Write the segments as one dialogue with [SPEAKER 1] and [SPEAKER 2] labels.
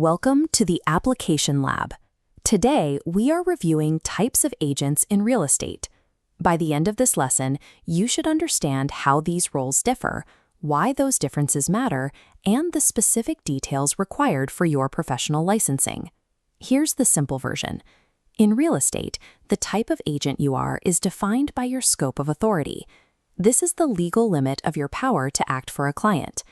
[SPEAKER 1] Welcome to the Application Lab. Today, we are reviewing types of agents in real estate. By the end of this lesson, you should understand how these roles differ, why those differences matter, and the specific details required for your professional licensing. Here's the simple version. In real estate, the type of agent you are is defined by your scope of authority. This is the legal limit of your power to act for a client.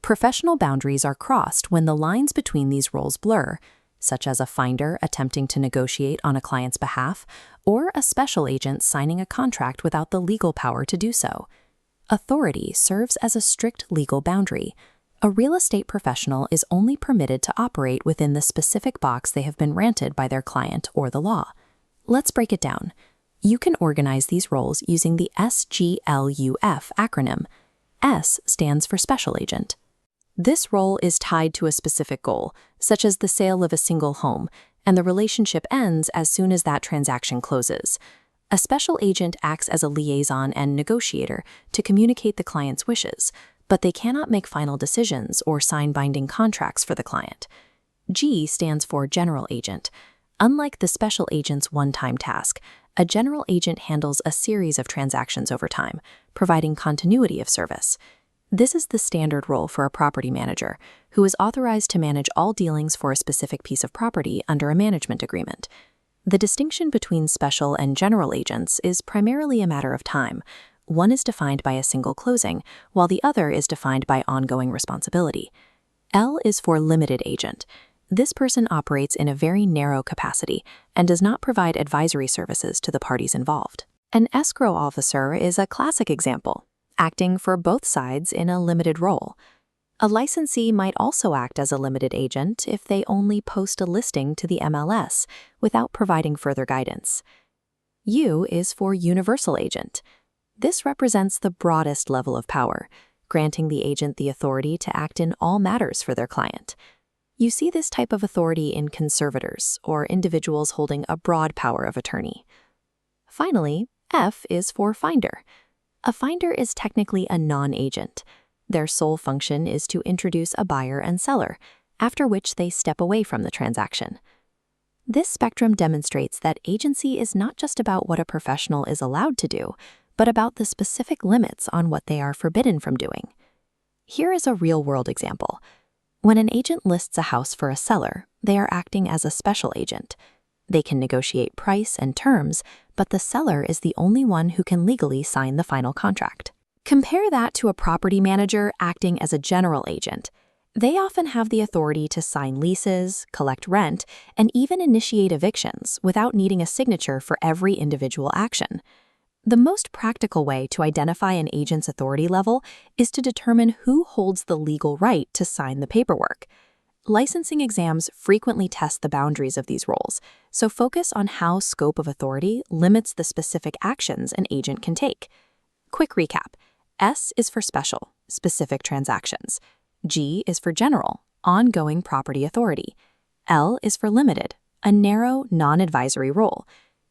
[SPEAKER 1] Professional boundaries are crossed when the lines between these roles blur, such as a finder attempting to negotiate on a client's behalf, or a special agent signing a contract without the legal power to do so. Authority serves as a strict legal boundary. A real estate professional is only permitted to operate within the specific box they have been granted by their client or the law. Let's break it down. You can organize these roles using the SGLUF acronym. S stands for special agent. This role is tied to a specific goal, such as the sale of a single home, and the relationship ends as soon as that transaction closes. A special agent acts as a liaison and negotiator to communicate the client's wishes, but they cannot make final decisions or sign binding contracts for the client. G stands for general agent. Unlike the special agent's one-time task, a general agent handles a series of transactions over time, providing continuity of service. This is the standard role for a property manager, who is authorized to manage all dealings for a specific piece of property under a management agreement. The distinction between special and general agents is primarily a matter of time. One is defined by a single closing, while the other is defined by ongoing responsibility. L is for limited agent. This person operates in a very narrow capacity and does not provide advisory services to the parties involved. An escrow officer is a classic example, acting for both sides in a limited role. A licensee might also act as a limited agent if they only post a listing to the MLS without providing further guidance. U is for universal agent. This represents the broadest level of power, granting the agent the authority to act in all matters for their client. You see this type of authority in conservators, or individuals holding a broad power of attorney. Finally, F is for finder. A finder is technically a non-agent. Their sole function is to introduce a buyer and seller, after which they step away from the transaction. This spectrum demonstrates that agency is not just about what a professional is allowed to do, but about the specific limits on what they are forbidden from doing. Here is a real-world example. When an agent lists a house for a seller, they are acting as a special agent. They can negotiate price and terms, but the seller is the only one who can legally sign the final contract. Compare that to a property manager acting as a general agent. They often have the authority to sign leases, collect rent, and even initiate evictions without needing a signature for every individual action. The most practical way to identify an agent's authority level is to determine who holds the legal right to sign the paperwork. Licensing exams frequently test the boundaries of these roles, so focus on how scope of authority limits the specific actions an agent can take. Quick recap. S is for special, specific transactions. G is for general, ongoing property authority. L is for limited, a narrow, non-advisory role.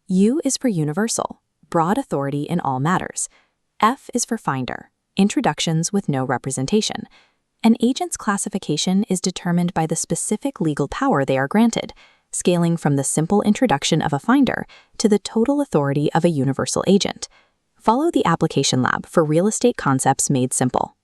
[SPEAKER 1] U is for universal, broad authority in all matters. F is for finder, introductions with no representation. An agent's classification is determined by the specific legal power they are granted, scaling from the simple introduction of a finder to the total authority of a universal agent. Follow the Application Lab for real estate concepts made simple.